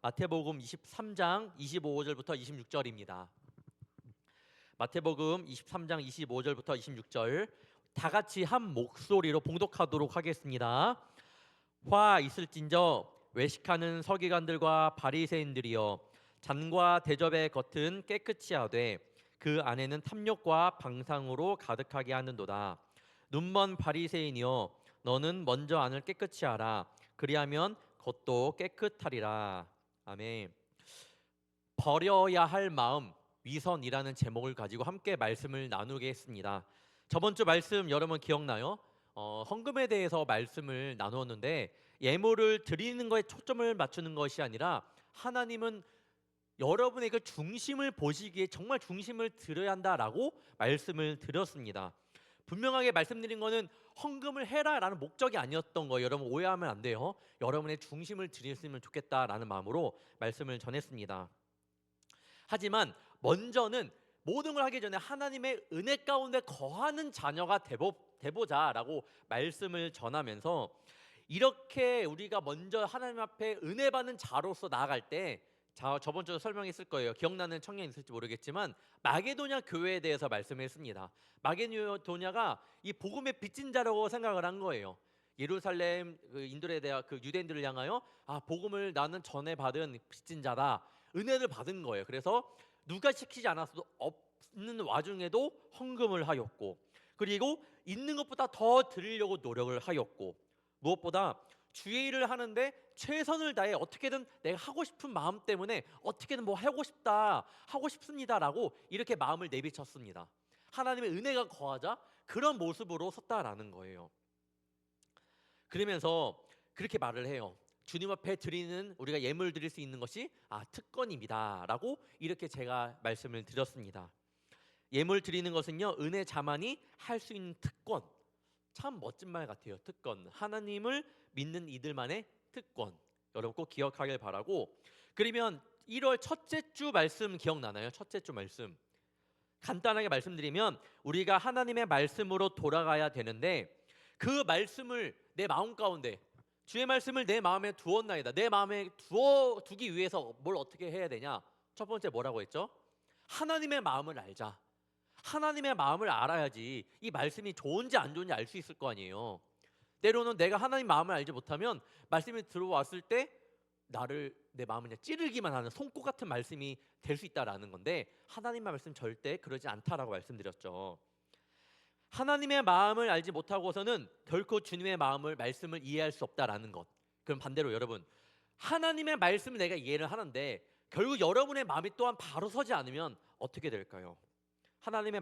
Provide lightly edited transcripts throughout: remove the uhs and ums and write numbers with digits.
마태복음 23장 25절부터 26절입니다. 마태복음 23장 25절부터 26절 다 같이 한 목소리로 봉독하도록 하겠습니다. 화 있을진저 외식하는 서기관들과 바리새인들이여, 잔과 대접의 겉은 깨끗이 하되 그 안에는 탐욕과 방탕으로 가득하게 하는도다. 눈먼 바리새인이여, 너는 먼저 안을 깨끗이 하라. 그리하면 겉도 깨끗하리라. 아멘. 버려야 할 마음, 위선이라는 제목을 가지고 함께 말씀을 나누겠습니다. 저번 주 말씀 여러분 기억나요? 헌금에 대해서 말씀을 나누었는데, 예물을 드리는 거에 초점을 맞추는 것이 아니라 하나님은 여러분의 그 중심을 보시기에 정말 중심을 드려야 한다라고 말씀을 드렸습니다. 분명하게 말씀드린 거는 헌금을 해라라는 목적이 아니었던 거예요. 여러분 오해하면 안 돼요. 여러분의 중심을 드렸으면 좋겠다라는 마음으로 말씀을 전했습니다. 하지만 먼저는 모든 걸 하기 전에 하나님의 은혜 가운데 거하는 자녀가 되보자라고 말씀을 전하면서, 이렇게 우리가 먼저 하나님 앞에 은혜 받는 자로서 나아갈 때, 저번 주에 설명했을 거예요. 기억나는 청년 있을지 모르겠지만 마게도냐 교회에 대해서 말씀을 했습니다. 마게도냐가 이 복음의 빚진 자라고 생각을 한 거예요. 예루살렘 인도에 대한 유대인들을 향하여 복음을 나는 전에 받은 빚진 자다, 은혜를 받은 거예요. 그래서 누가 시키지 않았어도 없는 와중에도 헌금을 하였고, 그리고 있는 것보다 더 드리려고 노력을 하였고, 무엇보다 주의 일을 하는데 최선을 다해 어떻게든 내가 하고 싶은 마음 때문에 어떻게든 뭐 하고 싶습니다라고 이렇게 마음을 내비쳤습니다. 하나님의 은혜가 거하자 그런 모습으로 섰다라는 거예요. 그러면서 그렇게 말을 해요. 주님 앞에 드리는, 우리가 예물 드릴 수 있는 것이 특권입니다 라고 이렇게 제가 말씀을 드렸습니다. 예물 드리는 것은요, 은혜 자만이 할 수 있는 특권. 참 멋진 말 같아요. 특권. 하나님을 믿는 이들만의 특권. 여러분 꼭 기억하길 바라고. 그러면 1월 첫째 주 말씀 기억나나요? 첫째 주 말씀 간단하게 말씀드리면, 우리가 하나님의 말씀으로 돌아가야 되는데, 그 말씀을 내 마음 가운데, 주의 말씀을 내 마음에 두었나이다. 내 마음에 두기 위해서 뭘 어떻게 해야 되냐? 첫 번째 뭐라고 했죠? 하나님의 마음을 알자. 하나님의 마음을 알아야지 이 말씀이 좋은지 안 좋은지 알 수 있을 거 아니에요. 때로는 내가 하나님 마음을 알지 못하면 말씀이 들어왔을 때 내 마음을 그냥 찌르기만 하는 손꼽 같은 말씀이 될 수 있다라는 건데, 하나님의 말씀 절대 그러지 않다라고 말씀드렸죠. 하나님의 마음을 알지 못하고서는 결코 주님의 말씀을 이해할 수 없다라는 것. 그럼 반대로 여러분, 하나님의 말씀을 내가 이해를 하는데 결국 여러분의 마음이 또한 바로 서지 않으면 어떻게 될까요? 하나님의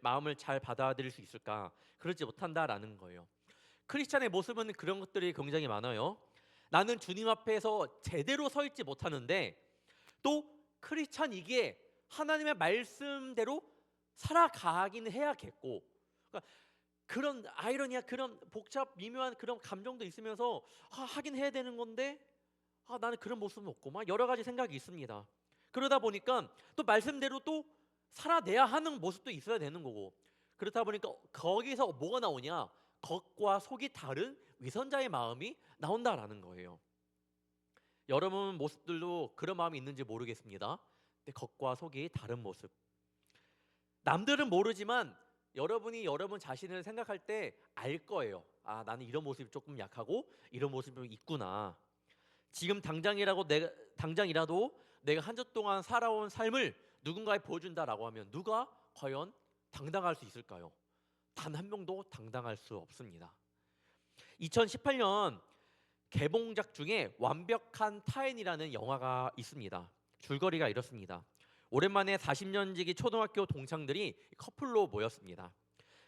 마음을 잘 받아들일 수 있을까? 그러지 못한다라는 거예요. 크리스찬의 모습은 그런 것들이 굉장히 많아요. 나는 주님 앞에서 제대로 서 있지 못하는데, 또 크리스찬이기에 하나님의 말씀대로 살아가긴 해야겠고, 그러니까 그런 아이러니야, 그런 복잡 미묘한 그런 감정도 있으면서 하긴 해야 되는 건데 나는 그런 모습은 없고, 막 여러 가지 생각이 있습니다. 그러다 보니까 또 말씀대로 또 살아내야 하는 모습도 있어야 되는 거고, 그렇다 보니까 거기서 뭐가 나오냐? 겉과 속이 다른 위선자의 마음이 나온다라는 거예요. 여러분 모습들도 그런 마음이 있는지 모르겠습니다. 근데 겉과 속이 다른 모습. 남들은 모르지만 여러분이 여러분 자신을 생각할 때 알 거예요. 나는 이런 모습이 조금 약하고 이런 모습이 있구나. 지금 당장이라도 내가 한 주 동안 살아온 삶을 누군가에 보여준다라고 하면 누가 과연 당당할 수 있을까요? 단 한 명도 당당할 수 없습니다. 2018년 개봉작 중에 완벽한 타인이라는 영화가 있습니다. 줄거리가 이렇습니다. 오랜만에 40년 지기 초등학교 동창들이 커플로 모였습니다.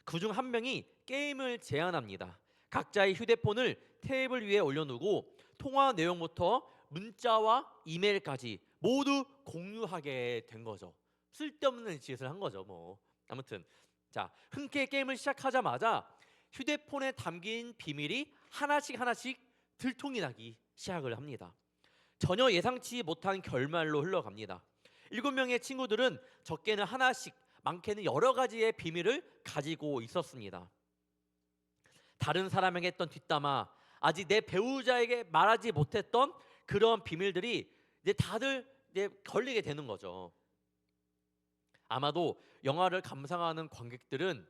그중 한 명이 게임을 제안합니다. 각자의 휴대폰을 테이블 위에 올려놓고 통화 내용부터 문자와 이메일까지 모두 공유하게 된 거죠. 쓸데없는 짓을 한 거죠. 아무튼 흔쾌히 게임을 시작하자마자 휴대폰에 담긴 비밀이 하나씩 들통이 나기 시작을 합니다. 전혀 예상치 못한 결말로 흘러갑니다. 7명의 친구들은 적게는 하나씩, 많게는 여러 가지의 비밀을 가지고 있었습니다. 다른 사람에게 했던 뒷담화, 아직 내 배우자에게 말하지 못했던 그런 비밀들이 이제 다들 이제 걸리게 되는 거죠. 아마도 영화를 감상하는 관객들은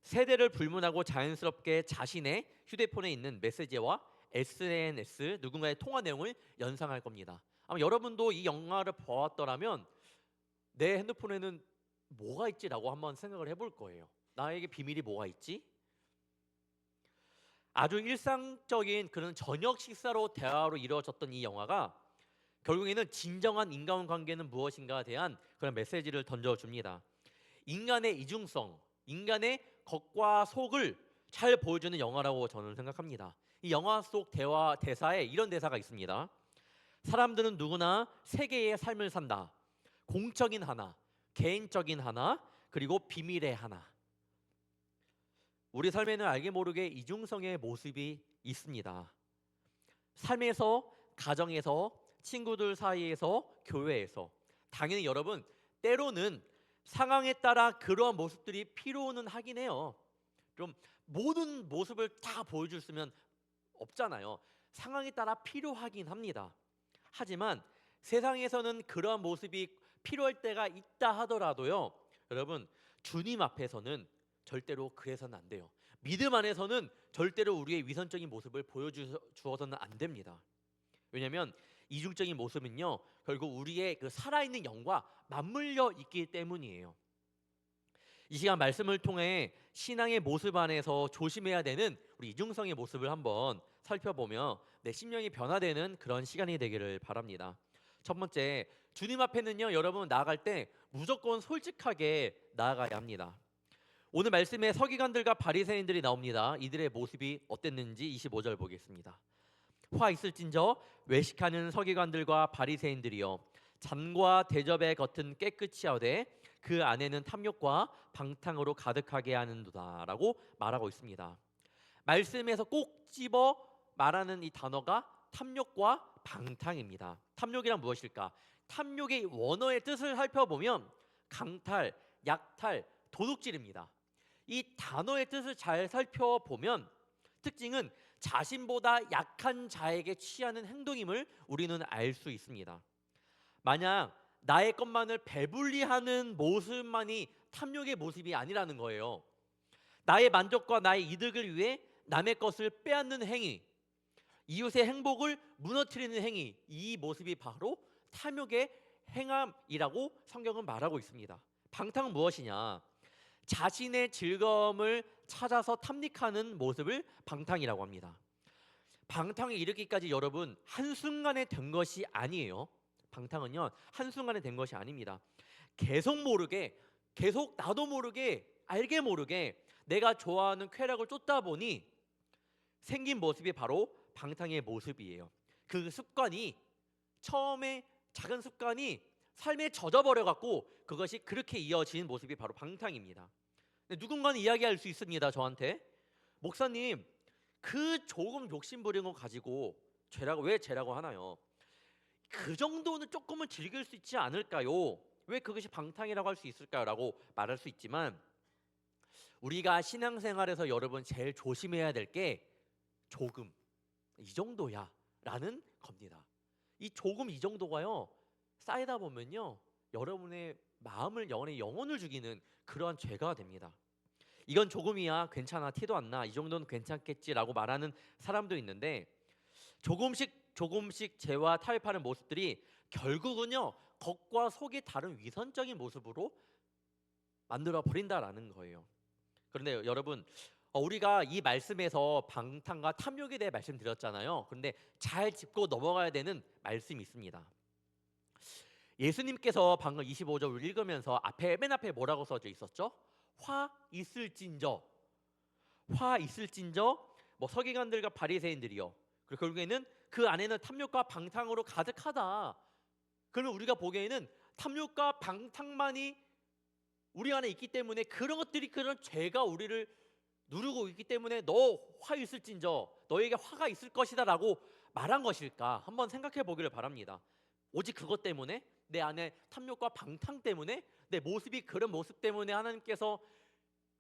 세대를 불문하고 자연스럽게 자신의 휴대폰에 있는 메시지와 SNS, 누군가의 통화 내용을 연상할 겁니다. 아마 여러분도 이 영화를 보았더라면 내 핸드폰에는 뭐가 있지라고 한번 생각을 해볼 거예요. 나에게 비밀이 뭐가 있지? 아주 일상적인 그런 저녁 식사로 대화로 이루어졌던 이 영화가 결국에는 진정한 인간관계는 무엇인가에 대한 그런 메시지를 던져줍니다. 인간의 이중성, 인간의 겉과 속을 잘 보여주는 영화라고 저는 생각합니다. 이 영화 속 대사에 이런 대사가 있습니다. 사람들은 누구나 세 개의 삶을 산다. 공적인 하나, 개인적인 하나, 그리고 비밀의 하나. 우리 삶에는 알게 모르게 이중성의 모습이 있습니다. 삶에서, 가정에서, 친구들 사이에서, 교회에서. 당연히 여러분, 때로는 상황에 따라 그러한 모습들이 필요는 하긴 해요. 좀 모든 모습을 다 보여줄 수는 없잖아요. 상황에 따라 필요하긴 합니다. 하지만 세상에서는 그러한 모습이 필요할 때가 있다 하더라도요, 여러분, 주님 앞에서는 절대로 그래서는 안 돼요. 믿음 안에서는 절대로 우리의 위선적인 모습을 보여주어서는 안 됩니다. 왜냐하면 이중적인 모습은요, 결국 우리의 그 살아있는 영과 맞물려 있기 때문이에요. 이 시간 말씀을 통해 신앙의 모습 안에서 조심해야 되는 우리 이중성의 모습을 한번 살펴보며 내 심령이 변화되는 그런 시간이 되기를 바랍니다. 첫 번째, 주님 앞에는요, 여러분 나아갈 때 무조건 솔직하게 나아가야 합니다. 오늘 말씀에 서기관들과 바리새인들이 나옵니다. 이들의 모습이 어땠는지 25절 보겠습니다. 화 있을진저 외식하는 서기관들과 바리새인들이여, 잔과 대접의 겉은 깨끗이 하되 그 안에는 탐욕과 방탕으로 가득하게 하는도다라고 말하고 있습니다. 말씀에서 꼭 집어 말하는 이 단어가 탐욕과 방탕입니다. 탐욕이란 무엇일까? 탐욕의 원어의 뜻을 살펴보면 강탈, 약탈, 도둑질입니다. 이 단어의 뜻을 잘 살펴보면 특징은 자신보다 약한 자에게 취하는 행동임을 우리는 알 수 있습니다. 만약 나의 것만을 배불리하는 모습만이 탐욕의 모습이 아니라는 거예요. 나의 만족과 나의 이득을 위해 남의 것을 빼앗는 행위, 이웃의 행복을 무너뜨리는 행위, 이 모습이 바로 탐욕의 행함이라고 성경은 말하고 있습니다. 방탕은 무엇이냐? 자신의 즐거움을 찾아서 탐닉하는 모습을 방탕이라고 합니다. 방탕이 이르기까지 여러분 한순간에 된 것이 아니에요. 방탕은요 한순간에 된 것이 아닙니다. 계속 모르게, 계속 나도 모르게, 알게 모르게 내가 좋아하는 쾌락을 쫓다 보니 생긴 모습이 바로 방탕의 모습이에요. 그 습관이 처음에 작은 습관이 삶에 젖어버려 갖고 그것이 그렇게 이어진 모습이 바로 방탕입니다. 누군가는 이야기할 수 있습니다. 저한테, 목사님, 그 조금 욕심 부리는 거 가지고 왜 죄라고 하나요? 그 정도는 조금은 즐길 수 있지 않을까요? 왜 그것이 방탕이라고 할 수 있을까요? 라고 말할 수 있지만, 우리가 신앙생활에서 여러분 제일 조심해야 될 게 조금 이 정도야 라는 겁니다. 이 조금 이 정도가요 쌓이다 보면요 여러분의 마음을, 영혼을 죽이는 그러한 죄가 됩니다. 이건 조금이야, 괜찮아, 티도 안 나, 이 정도는 괜찮겠지라고 말하는 사람도 있는데, 조금씩 죄와 타협하는 모습들이 결국은요 겉과 속이 다른 위선적인 모습으로 만들어 버린다라는 거예요. 그런데 여러분, 우리가 이 말씀에서 방탕과 탐욕에 대해 말씀드렸잖아요. 그런데 잘 짚고 넘어가야 되는 말씀이 있습니다. 예수님께서 방금 25절을 읽으면서 맨 앞에 뭐라고 써져 있었죠? 화 있을진저, 화 있을진저, 서기관들과 바리새인들이요. 그리고 결국에는 그 안에는 탐욕과 방탕으로 가득하다. 그러면 우리가 보기에는 탐욕과 방탕만이 우리 안에 있기 때문에, 그런 것들이, 그런 죄가 우리를 누르고 있기 때문에 너 화 있을진저, 너에게 화가 있을 것이다 라고 말한 것일까? 한번 생각해 보기를 바랍니다. 오직 그것 때문에, 내 안에 탐욕과 방탕 때문에, 내 모습이 그런 모습 때문에 하나님께서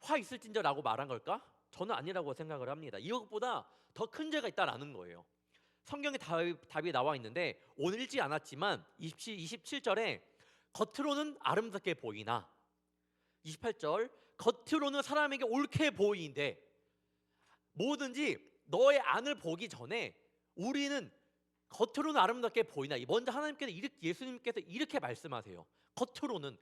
화 있을진저 라고 말한 걸까? 저는 아니라고 생각을 합니다. 이것보다 더 큰 죄가 있다라는 거예요. 성경에 답이 나와 있는데 오늘 읽지 않았지만 27절에 겉으로는 아름답게 보이나 28절 겉으로는 사람에게 옳게 보이는데 뭐든지 너의 안을 보기 전에 우리는 겉으로는 아름답게 보이나 먼저 예수님께서 이렇게 말씀하세요. 겉으로는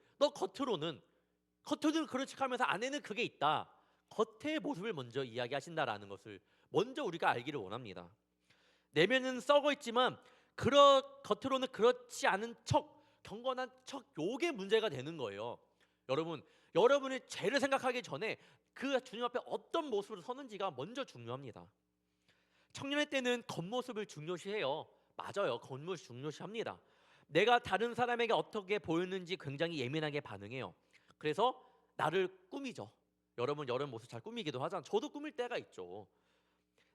그런 척하면서 안에는 그게 있다. 겉의 모습을 먼저 이야기하신다라는 것을 먼저 우리가 알기를 원합니다. 내면은 썩어 있지만 겉으로는 그렇지 않은 척, 경건한 척, 요게 문제가 되는 거예요. 여러분이 죄를 생각하기 전에 그 주님 앞에 어떤 모습으로 서는지가 먼저 중요합니다. 청년의 때는 겉모습을 중요시해요. 맞아요. 겉모습 중요시합니다. 내가 다른 사람에게 어떻게 보이는지 굉장히 예민하게 반응해요. 그래서 나를 꾸미죠. 여러분 모습 잘 꾸미기도 하잖아요. 저도 꾸밀 때가 있죠.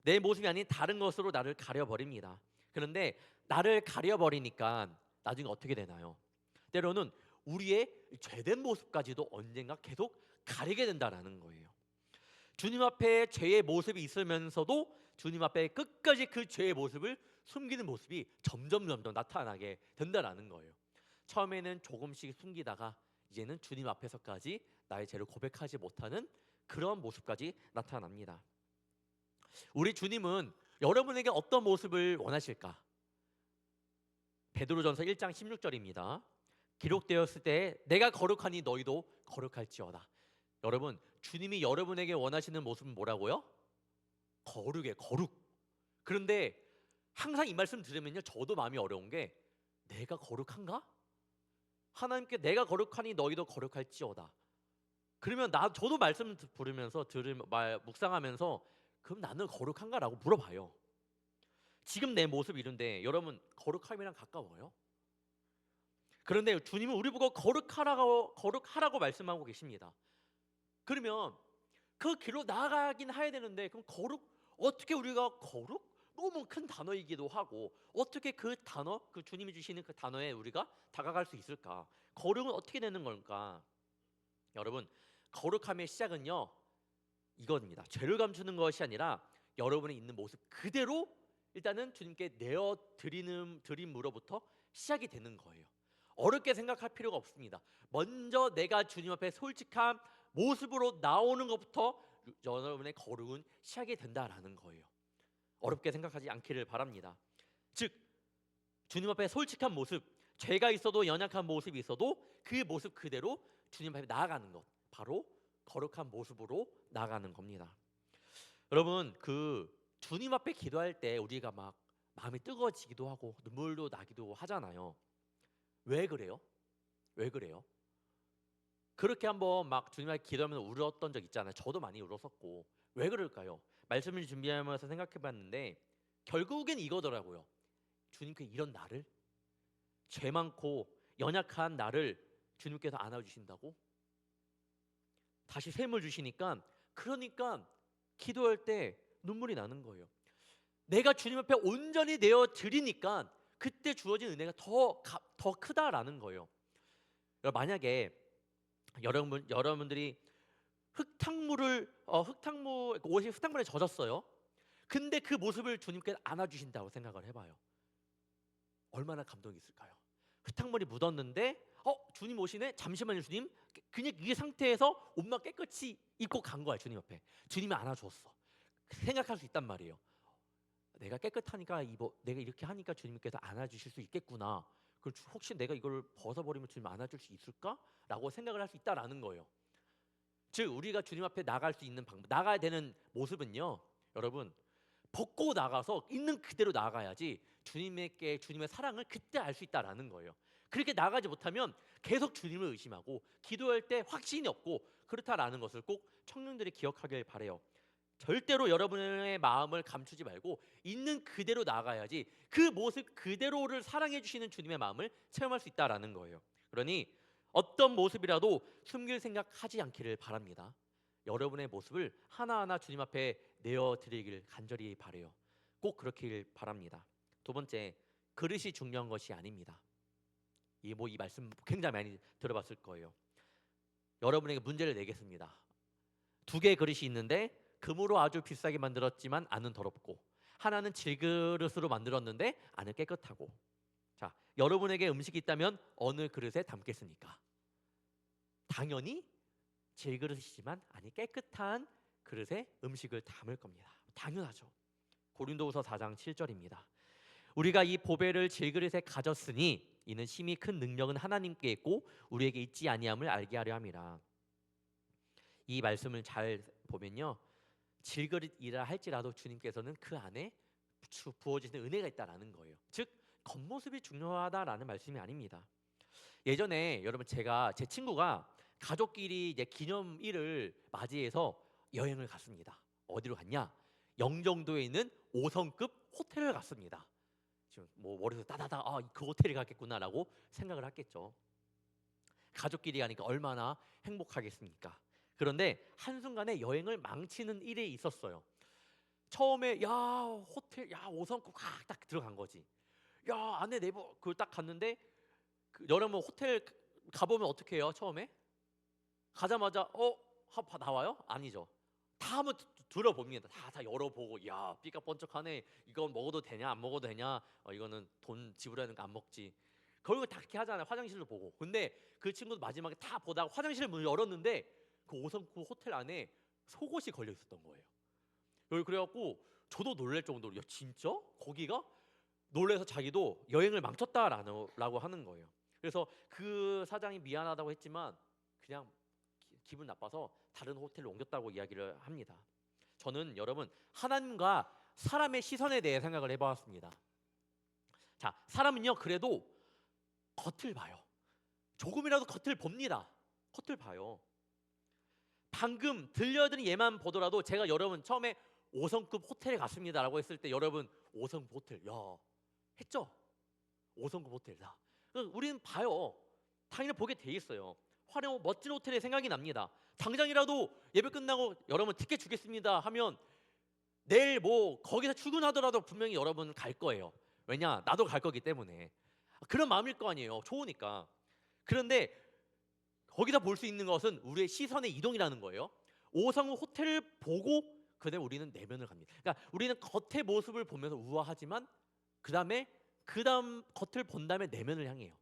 내 모습이 아닌 다른 것으로 나를 가려버립니다. 그런데 나를 가려버리니까 나중에 어떻게 되나요? 때로는 우리의 죄된 모습까지도 언젠가 계속 가리게 된다라는 거예요. 주님 앞에 죄의 모습이 있으면서도 주님 앞에 끝까지 그 죄의 모습을 숨기는 모습이 점점 나타나게 된다라는 거예요. 처음에는 조금씩 숨기다가 이제는 주님 앞에서까지 나의 죄를 고백하지 못하는 그런 모습까지 나타납니다. 우리 주님은 여러분에게 어떤 모습을 원하실까? 베드로전서 1장 16절입니다. 기록되었을 때 내가 거룩하니 너희도 거룩할지어다. 여러분, 주님이 여러분에게 원하시는 모습은 뭐라고요? 거룩. 그런데 항상 이 말씀 들으면요, 저도 마음이 어려운 게 내가 거룩한가? 하나님께 내가 거룩하니 너희도 거룩할지어다. 그러면 저도 말씀 부르면서 묵상하면서 그럼 나는 거룩한가라고 물어봐요. 지금 내 모습 이런데 여러분 거룩함이랑 가까워요? 그런데 주님은 우리 보고 거룩하라고 말씀하고 계십니다. 그러면 그 길로 나아가긴 해야 되는데 그럼 어떻게 우리가 너무 큰 단어이기도 하고 어떻게 그 주님이 주시는 그 단어에 우리가 다가갈 수 있을까? 거룩은 어떻게 되는 걸까? 여러분, 거룩함의 시작은요 이겁니다. 죄를 감추는 것이 아니라 여러분이 있는 모습 그대로 일단은 주님께 드림으로부터 시작이 되는 거예요. 어렵게 생각할 필요가 없습니다. 먼저 내가 주님 앞에 솔직한 모습으로 나오는 것부터 여러분의 거룩은 시작이 된다라는 거예요. 어렵게 생각하지 않기를 바랍니다. 즉 주님 앞에 솔직한 모습, 죄가 있어도 연약한 모습이 있어도 그 모습 그대로 주님 앞에 나아가는 것, 바로 거룩한 모습으로 나아가는 겁니다. 여러분, 주님 앞에 기도할 때 우리가 막 마음이 뜨거워지기도 하고 눈물도 나기도 하잖아요. 왜 그래요? 그렇게 한번 막 주님 앞에 기도하면 울었던 적 있잖아요. 저도 많이 울었었고. 왜 그럴까요? 말씀을 준비하면서 생각해봤는데 결국엔 이거더라고요. 주님께 이런 나를, 죄 많고 연약한 나를 주님께서 안아주신다고? 다시 샘을 주시니까, 그러니까 기도할 때 눈물이 나는 거예요. 내가 주님 앞에 온전히 내어 드리니까 그때 주어진 은혜가 더 크다라는 거예요. 만약에 여러분들이 옷이 흙탕물에 젖었어요. 근데 그 모습을 주님께서 안아주신다고 생각을 해봐요. 얼마나 감동이 있을까요? 흙탕물이 묻었는데 주님 오시네? 잠시만요 주님. 그냥 이 상태에서 옷만 깨끗이 입고 간 거야 주님 앞에. 주님이 안아주었어. 생각할 수 있단 말이에요. 내가 깨끗하니까 내가 이렇게 하니까 주님께서 안아주실 수 있겠구나. 혹시 내가 이걸 벗어버리면 주님 안아줄 수 있을까? 라고 생각을 할 수 있다라는 거예요. 즉 우리가 주님 앞에 나갈 수 있는 방법, 나가야 되는 모습은요, 여러분 벗고 나가서 있는 그대로 나가야지 주님의 사랑을 그때 알 수 있다라는 거예요. 그렇게 나가지 못하면 계속 주님을 의심하고 기도할 때 확신이 없고 그렇다라는 것을 꼭 청년들이 기억하길 바래요. 절대로 여러분의 마음을 감추지 말고 있는 그대로 나가야지 그 모습 그대로를 사랑해 주시는 주님의 마음을 체험할 수 있다라는 거예요. 그러니 어떤 모습이라도 숨길 생각하지 않기를 바랍니다. 여러분의 모습을 하나하나 주님 앞에 내어드리길 간절히 바라요. 꼭 그렇길 바랍니다. 두 번째, 그릇이 중요한 것이 아닙니다. 이 말씀 굉장히 많이 들어봤을 거예요. 여러분에게 문제를 내겠습니다. 두 개의 그릇이 있는데 금으로 아주 비싸게 만들었지만 안은 더럽고 하나는 질그릇으로 만들었는데 안은 깨끗하고. 자, 여러분에게 음식이 있다면 어느 그릇에 담겠습니까? 당연히 질그릇이지만 안이 깨끗한 그릇에 음식을 담을 겁니다. 당연하죠. 고린도후서 4장 7절입니다. 우리가 이 보배를 질그릇에 가졌으니 이는 심히 큰 능력은 하나님께 있고 우리에게 있지 아니함을 알게 하려 함이라. 이 말씀을 잘 보면요, 질그릇이라 할지라도 주님께서는 그 안에 부어지는 은혜가 있다라는 거예요. 즉 겉모습이 중요하다라는 말씀이 아닙니다. 예전에 여러분 제 친구가 가족끼리 이제 기념일을 맞이해서 여행을 갔습니다. 어디로 갔냐? 영종도에 있는 5성급 호텔을 갔습니다. 지금 뭐 머리에서 따다다 그 호텔에 갔겠구나라고 생각을 했겠죠. 가족끼리 가니까 얼마나 행복하겠습니까? 그런데 한순간에 여행을 망치는 일이 있었어요. 처음에 호텔 5성급 딱 들어간 거지. 안에 네이버 그걸 딱 갔는데 여러분 호텔 가보면 어떻게 해요? 처음에 가자마자 나와요? 아니죠. 다 한번 들어봅니다. 다 열어보고 삐까뻔쩍하네. 이건 먹어도 되냐 안 먹어도 되냐. 이거는 돈 지불하는 거 안 먹지. 그걸 다 그렇게 하잖아요. 화장실도 보고. 근데 그 친구도 마지막에 다 보다가 화장실 문을 열었는데 그 5성급 호텔 안에 속옷이 걸려 있었던 거예요. 그래갖고 저도 놀랄 정도로 진짜? 거기가? 놀래서 자기도 여행을 망쳤다라고 하는 거예요. 그래서 그 사장이 미안하다고 했지만 그냥 기분 나빠서 다른 호텔로 옮겼다고 이야기를 합니다. 저는 여러분 하나님과 사람의 시선에 대해 생각을 해보았습니다. 자, 사람은요 그래도 겉을 봐요. 조금이라도 겉을 봅니다. 겉을 봐요. 방금 들려드린 예만 보더라도 제가 여러분 처음에 5성급 호텔에 갔습니다라고 했을 때 여러분 5성급 호텔 했죠? 5성급 호텔이다. 우리는 봐요. 당연히 보게 돼 있어요. 화려하고 멋진 호텔에 생각이 납니다. 당장이라도 예배 끝나고 여러분 티켓 주겠습니다 하면 내일 뭐 거기서 출근하더라도 분명히 여러분 갈 거예요. 왜냐? 나도 갈 거기 때문에. 그런 마음일 거 아니에요. 좋으니까. 그런데 거기서 볼 수 있는 것은 우리의 시선의 이동이라는 거예요. 5성급 호텔을 보고 그다음에 우리는 내면을 갑니다. 그러니까 우리는 겉의 모습을 보면서 우아하지만 그다음 겉을 본 다음에 내면을 향해요.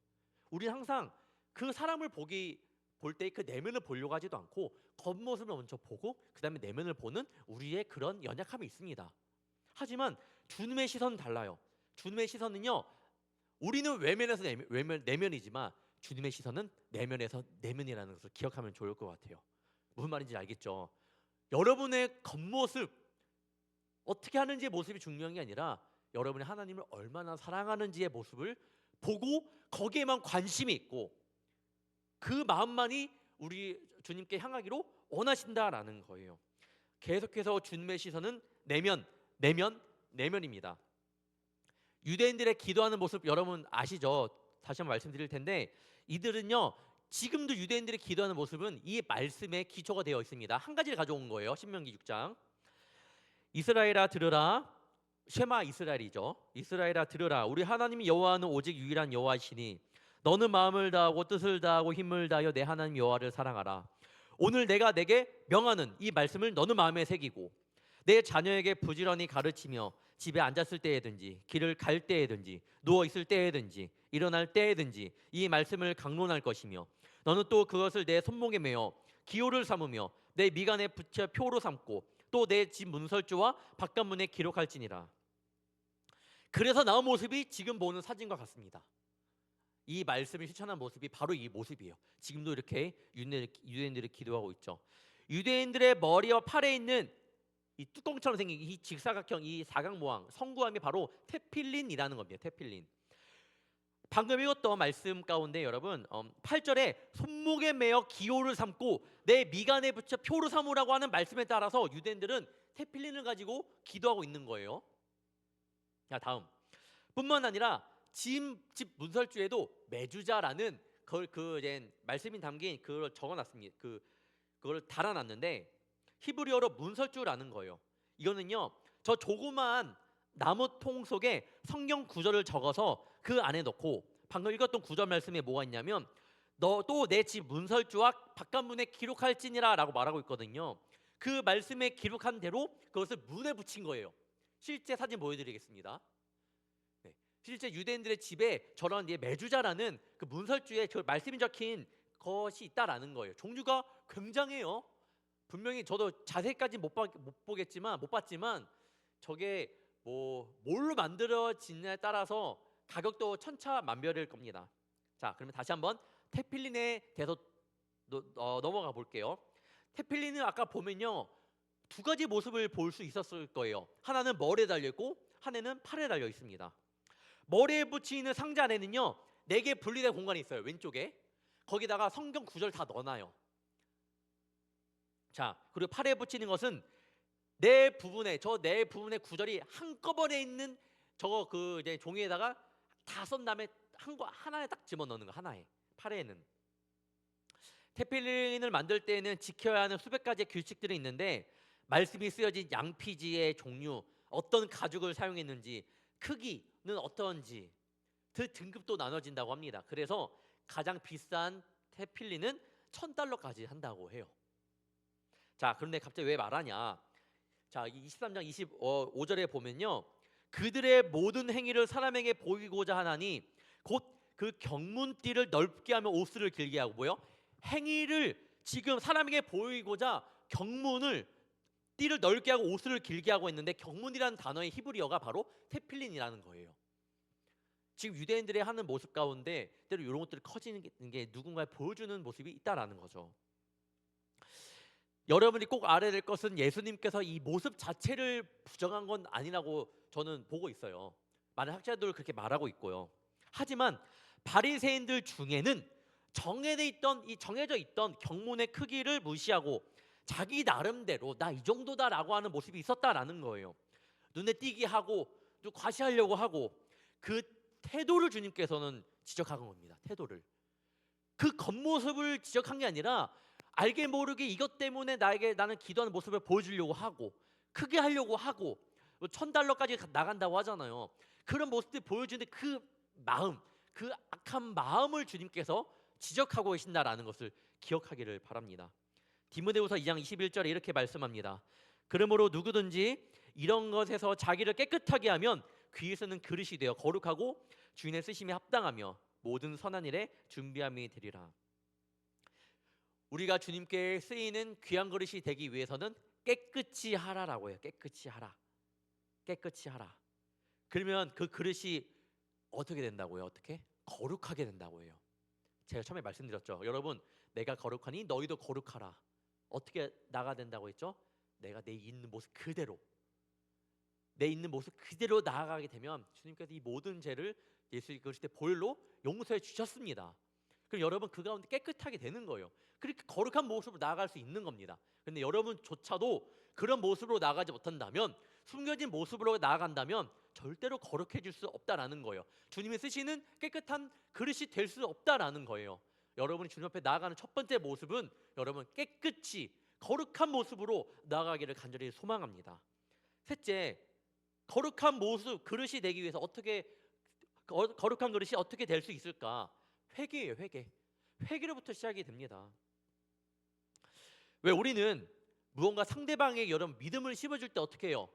우리는 항상 그 사람을 볼 때 그 내면을 보려고 하지도 않고 겉모습을 먼저 보고 그다음에 내면을 보는 우리의 그런 연약함이 있습니다. 하지만 주님의 시선은 달라요. 주님의 시선은요, 우리는 외면에서 내면이지만 주님의 시선은 내면에서 내면이라는 것을 기억하면 좋을 것 같아요. 무슨 말인지 알겠죠? 여러분의 겉모습 어떻게 하는지의 모습이 중요한 게 아니라 여러분이 하나님을 얼마나 사랑하는지의 모습을 보고 거기에만 관심이 있고 그 마음만이 우리 주님께 향하기로 원하신다라는 거예요. 계속해서 주님의 시선은 내면입니다. 유대인들의 기도하는 모습 여러분 아시죠? 다시 한번 말씀드릴 텐데 이들은요 지금도 유대인들의 기도하는 모습은 이 말씀에 기초가 되어 있습니다. 한 가지를 가져온 거예요. 신명기 6장. 이스라엘아 들으라. 쉐마 이스라엘이죠. 이스라엘아 들으라. 우리 하나님 여호와는 오직 유일한 여호와시니 너는 마음을 다하고 뜻을 다하고 힘을 다하여 내 하나님 여호와를 사랑하라. 오늘 내가 내게 명하는 이 말씀을 너는 마음에 새기고 내 자녀에게 부지런히 가르치며 집에 앉았을 때에든지 길을 갈 때에든지 누워 있을 때에든지 일어날 때에든지 이 말씀을 강론할 것이며 너는 또 그것을 내 손목에 매어 기호를 삼으며 내 미간에 붙여 표로 삼고 또 내 집 문설주와 바깥문에 기록할지니라. 그래서 나온 모습이 지금 보는 사진과 같습니다. 이 말씀을 실천한 모습이 바로 이 모습이에요. 지금도 이렇게 유대인들이 기도하고 있죠. 유대인들의 머리와 팔에 있는 이 뚜껑처럼 생긴 이 직사각형 이 사각 모양 성구함이 바로 테필린이라는 겁니다. 테필린. 방금 읽었던 말씀 가운데 여러분 8절에 손목에 매어 기호를 삼고 내 미간에 붙여 표를 삼으라고 하는 말씀에 따라서 유대인들은 테필린을 가지고 기도하고 있는 거예요. 자, 다음. 뿐만 아니라 집 문설주에도 메주자라는 말씀이 담긴 그걸 적어놨습니다. 그걸 달아놨는데 히브리어로 문설주라는 거예요. 이거는요 저 조그만 나무 통 속에 성경 구절을 적어서 그 안에 넣고 방금 읽었던 구절 말씀에 뭐가 있냐면 너 또 내 집 문설주와 바깥문에 기록할지니라 라고 말하고 있거든요. 그 말씀에 기록한 대로 그것을 문에 붙인 거예요. 실제 사진 보여드리겠습니다. 네. 실제 유대인들의 집에 저런 메주자라는 그 문설주에 저 말씀이 적힌 것이 있다라는 거예요. 종류가 굉장해요. 분명히 저도 자세히까지 못 봤지만 저게 뭘로 만들어지냐에 따라서 가격도 천차만별일 겁니다. 자, 그러면 다시 한번 테필린에 대해서 넘어가 볼게요. 테필린은 아까 보면요, 두 가지 모습을 볼 수 있었을 거예요. 하나는 머리에 달려 있고 하나는 팔에 달려 있습니다. 머리에 붙이는 상자 안에는요 4개 분리된 공간이 있어요. 왼쪽에 거기다가 성경 구절 다 넣어놔요. 자, 그리고 팔에 붙이는 것은 네 부분의 구절이 한꺼번에 있는 저거 이제 종이에다가 다 쓴 다음에 하나에 딱 집어넣는 거. 하나에 팔에는. 테필린을 만들 때는 지켜야 하는 수백 가지의 규칙들이 있는데 말씀이 쓰여진 양피지의 종류, 어떤 가죽을 사용했는지, 크기는 어떤지 등급도 나눠진다고 합니다. 그래서 가장 비싼 테필린은 $1,000까지 한다고 해요. 자, 그런데 갑자기 왜 말하냐? 자, 23장 25절에 보면요, 그들의 모든 행위를 사람에게 보이고자 하나니 곧 그 경문띠를 넓게 하며 옷을 길게 하고, 뭐요? 행위를 지금 사람에게 보이고자 경문을 띠를 넓게 하고 옷을 길게 하고 있는데, 경문이라는 단어의 히브리어가 바로 테필린이라는 거예요. 지금 유대인들의 하는 모습 가운데 때로 이런 것들이 커지는 게 누군가를 보여주는 모습이 있다라는 거죠. 여러분이 꼭 알아야 될 것은 예수님께서 이 모습 자체를 부정한 건 아니라고 저는 보고 있어요. 많은 학자들 그렇게 말하고 있고요. 하지만 바리새인들 중에는 정해져 있던 경문의 크기를 무시하고 자기 나름대로 나 이 정도다라고 하는 모습이 있었다라는 거예요. 눈에 띄게 하고 또 과시하려고 하고, 그 태도를 주님께서는 지적한 겁니다. 태도를. 그 겉모습을 지적한 게 아니라 알게 모르게 이것 때문에 나는 기도하는 모습을 보여주려고 하고 크게 하려고 하고 $1,000까지 나간다고 하잖아요. 그런 모습들 보여주는데 그 마음, 그 악한 마음을 주님께서 지적하고 계신다라는 것을 기억하기를 바랍니다. 디모데후서 2장 21절에 이렇게 말씀합니다. 그러므로 누구든지 이런 것에서 자기를 깨끗하게 하면 귀에 쓰는 그릇이 되어 거룩하고 주인의 쓰심에 합당하며 모든 선한 일에 준비함이 되리라. 우리가 주님께 쓰이는 귀한 그릇이 되기 위해서는 깨끗이 하라라고 해요. 깨끗이 하라. 깨끗이 하라. 그러면 그 그릇이 어떻게 된다고요? 어떻게? 거룩하게 된다고 해요. 제가 처음에 말씀드렸죠. 여러분, 내가 거룩하니 너희도 거룩하라. 어떻게 나가야 된다고 했죠? 내가 내 있는 모습 그대로 나아가게 되면 주님께서 이 모든 죄를 예수 그리스도의 보혈로 용서해 주셨습니다. 그럼 여러분 그 가운데 깨끗하게 되는 거예요. 그렇게 거룩한 모습으로 나아갈 수 있는 겁니다. 그런데 여러분조차도 그런 모습으로 나아가지 못한다면, 숨겨진 모습으로 나아간다면 절대로 거룩해질 수 없다라는 거예요. 주님이 쓰시는 깨끗한 그릇이 될 수 없다라는 거예요. 여러분이 주님 앞에 나아가는 첫 번째 모습은 여러분 깨끗이 거룩한 모습으로 나아가기를 간절히 소망합니다. 셋째, 거룩한 모습 그릇이 되기 위해서 거룩한 그릇이 어떻게 될 수 있을까? 회개예요. 회개로부터 시작이 됩니다. 왜 우리는 무언가 상대방에게 여러분 믿음을 심어줄 때 어떻게 해요?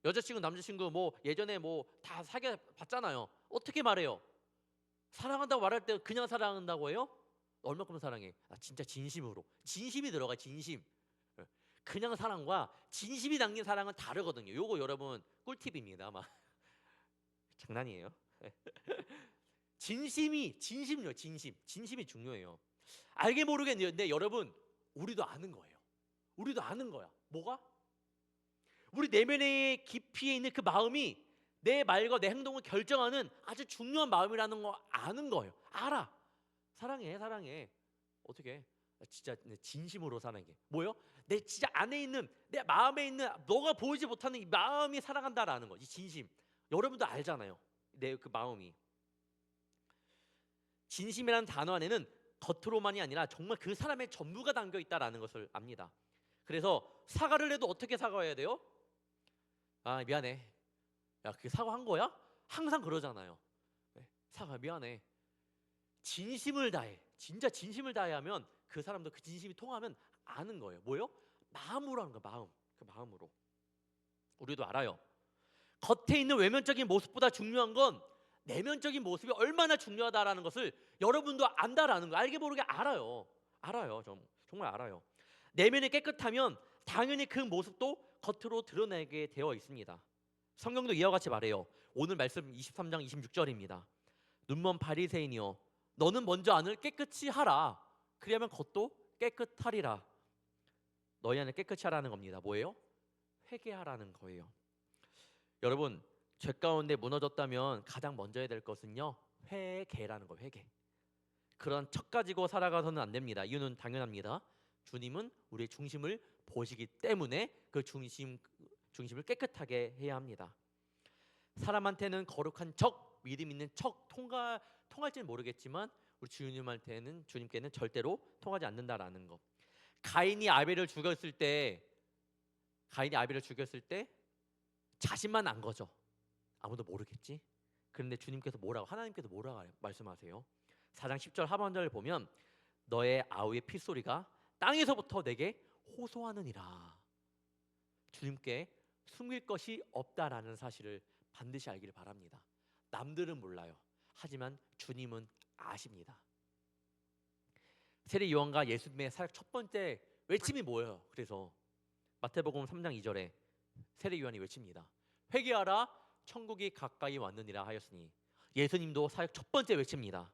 여자친구 남자친구 예전에 다 사귀어 봤잖아요. 어떻게 말해요? 사랑한다고 말할 때 그냥 사랑한다고 해요? 얼마큼 사랑해? 진짜 진심으로. 진심이 들어가. 진심. 그냥 사랑과 진심이 담긴 사랑은 다르거든요. 요거 여러분 꿀팁입니다. 장난이에요. 진심이 중요해요. 알게 모르게 근데 여러분 우리도 아는 거예요. 우리도 아는 거야. 뭐가? 우리 내면의 깊이에 있는 그 마음이 내 말과 내 행동을 결정하는 아주 중요한 마음이라는 거 아는 거예요. 알아. 사랑해. 어떻게? 진짜 진심으로 사랑해. 뭐요? 내 진짜 안에 있는, 내 마음에 있는, 너가 보이지 못하는 이 마음이 사랑한다라는 거. 이 진심. 여러분도 알잖아요. 내 그 마음이. 진심이라는 단어 안에는 겉으로만이 아니라 정말 그 사람의 전부가 담겨 있다라는 것을 압니다. 그래서 사과를 해도 어떻게 사과해야 돼요? 미안해. 야, 그게 사과한 거야? 항상 그러잖아요. 사과 미안해. 진심을 다해. 진짜 진심을 다해 하면 그 사람도 그 진심이 통하면 아는 거예요. 뭐요? 마음으로 하는 거예요. 마음. 그 마음으로. 우리도 알아요. 겉에 있는 외면적인 모습보다 중요한 건 내면적인 모습이 얼마나 중요하다라는 것을 여러분도 안다라는 거. 알게 모르게 알아요. 정말 알아요. 내면이 깨끗하면 당연히 그 모습도 겉으로 드러내게 되어 있습니다. 성경도 이와 같이 말해요. 오늘 말씀 23장 26절입니다. 눈먼 바리새인이여, 너는 먼저 안을 깨끗이 하라. 그리하면 겉도 깨끗하리라. 너희 안을 깨끗이 하라는 겁니다. 뭐예요? 회개하라는 거예요. 여러분, 죄 가운데 무너졌다면 가장 먼저 해야 될 것은요, 회개라는 거예요. 회개. 그런 척 가지고 살아가서는 안 됩니다. 이유는 당연합니다. 주님은 우리의 중심을 보시기 때문에 그 중심을 깨끗하게 해야 합니다. 사람한테는 거룩한 척, 믿음 있는 척 통할지는 모르겠지만 우리 주님께는 절대로 통하지 않는다라는 거. 가인이 아벨을 죽였을 때 자신만 안 거죠. 아무도 모르겠지. 그런데 하나님께서 뭐라고 말씀하세요? 4장 10절 하반절을 보면 너의 아우의 핏소리가 땅에서부터 내게 호소하느니라. 주님께 숨길 것이 없다라는 사실을 반드시 알기를 바랍니다. 남들은 몰라요. 하지만 주님은 아십니다. 세례 요한과 예수님의 사역 첫 번째 외침이 뭐예요? 그래서 마태복음 3장 2절에 세례 요한이 외칩니다. 회개하라, 천국이 가까이 왔느니라 하였으니. 예수님도 사역 첫 번째 외칩니다.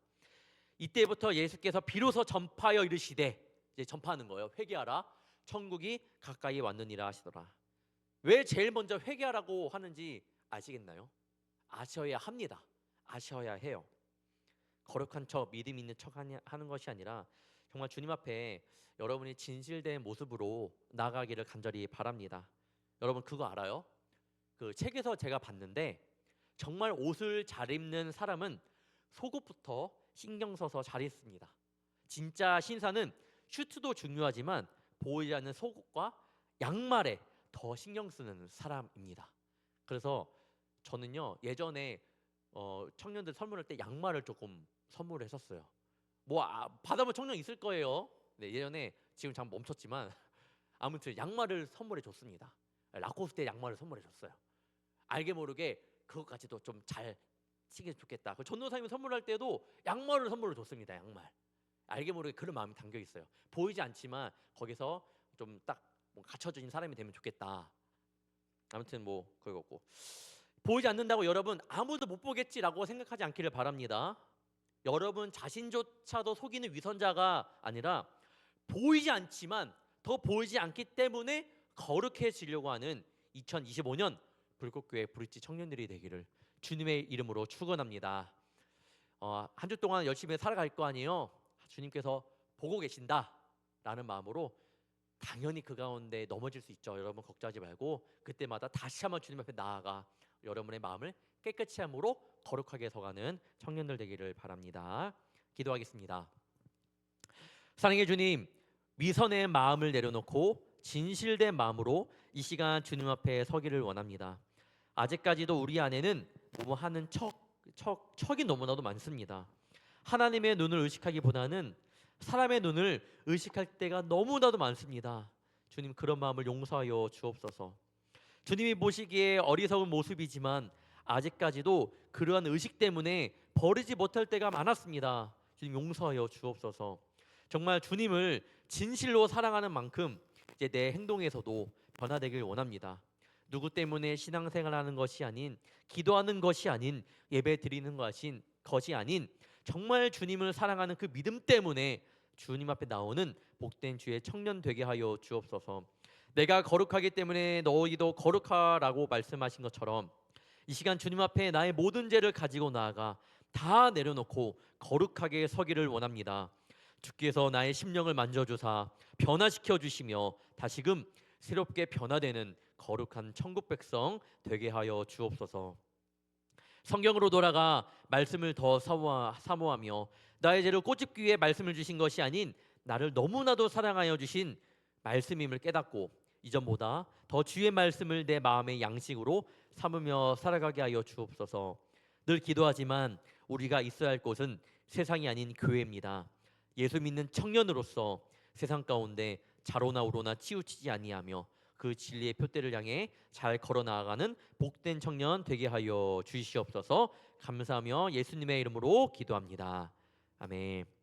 이때부터 예수께서 비로소 전파하여 이르시되, 이제 전파하는 거예요. 회개하라, 천국이 가까이 왔느니라 하시더라. 왜 제일 먼저 회개하라고 하는지 아시겠나요? 아셔야 합니다. 아셔야 해요. 거룩한 척, 믿음 있는 척 하는 것이 아니라 정말 주님 앞에 여러분이 진실된 모습으로 나아가기를 간절히 바랍니다. 여러분 그거 알아요? 그 책에서 제가 봤는데 정말 옷을 잘 입는 사람은 속옷부터 신경 써서 잘 입습니다. 진짜 신사는 슈트도 중요하지만 보이지 않는 속옷과 양말에 더 신경 쓰는 사람입니다. 그래서 저는요 예전에 청년들 선물할 때 양말을 조금 선물했었어요. 받아본 청년 있을 거예요. 네, 예전에 지금 잠깐 멈췄지만 아무튼 양말을 선물해 줬습니다. 라코스테 양말을 선물해 줬어요. 알게 모르게 그것까지도 좀 잘 치게 좋겠다. 그 전도사님이 선물할 때도 양말을 선물로 줬습니다. 양말. 알게 모르게 그런 마음이 담겨 있어요. 보이지 않지만 거기서 좀 딱 갖춰진 사람이 되면 좋겠다. 아무튼 그거고 보이지 않는다고 여러분 아무도 못 보겠지라고 생각하지 않기를 바랍니다. 여러분 자신조차도 속이는 위선자가 아니라 보이지 않지만 더 보이지 않기 때문에 거룩해지려고 하는 2025년 불꽃교회 브릿지 청년들이 되기를 주님의 이름으로 축원합니다. 한 주 동안 열심히 살아갈 거 아니에요. 주님께서 보고 계신다라는 마음으로 당연히 그 가운데 넘어질 수 있죠. 여러분 걱정하지 말고 그때마다 다시 한번 주님 앞에 나아가 여러분의 마음을 깨끗이 함으로 거룩하게 서가는 청년들 되기를 바랍니다. 기도하겠습니다. 사랑의 주님, 위선의 마음을 내려놓고 진실된 마음으로 이 시간 주님 앞에 서기를 원합니다. 아직까지도 우리 안에는 하는 척이 너무나도 많습니다. 하나님의 눈을 의식하기보다는 사람의 눈을 의식할 때가 너무나도 많습니다. 주님 그런 마음을 용서하여 주옵소서. 주님이 보시기에 어리석은 모습이지만 아직까지도 그러한 의식 때문에 버리지 못할 때가 많았습니다. 주님 용서하여 주옵소서. 정말 주님을 진실로 사랑하는 만큼 이제 내 행동에서도 변화되길 원합니다. 누구 때문에 신앙생활하는 것이 아닌, 기도하는 것이 아닌, 예배 드리는 것이 아닌 정말 주님을 사랑하는 그 믿음 때문에 주님 앞에 나오는 복된 주의 청년 되게 하여 주옵소서. 내가 거룩하기 때문에 너희도 거룩하라고 말씀하신 것처럼 이 시간 주님 앞에 나의 모든 죄를 가지고 나아가 다 내려놓고 거룩하게 서기를 원합니다. 주께서 나의 심령을 만져주사 변화시켜 주시며 다시금 새롭게 변화되는 거룩한 천국 백성 되게 하여 주옵소서. 성경으로 돌아가 말씀을 더 사모하며 나의 죄를 꼬집기 위해 말씀을 주신 것이 아닌 나를 너무나도 사랑하여 주신 말씀임을 깨닫고 이전보다 더 주의 말씀을 내 마음의 양식으로 삼으며 살아가게 하여 주옵소서. 늘 기도하지만 우리가 있어야 할 곳은 세상이 아닌 교회입니다. 예수 믿는 청년으로서 세상 가운데 자로나 우로나 치우치지 아니하며 그 진리의 표대를 향해 잘 걸어 나아가는 복된 청년 되게 하여 주시옵소서. 감사하며 예수님의 이름으로 기도합니다. 아멘.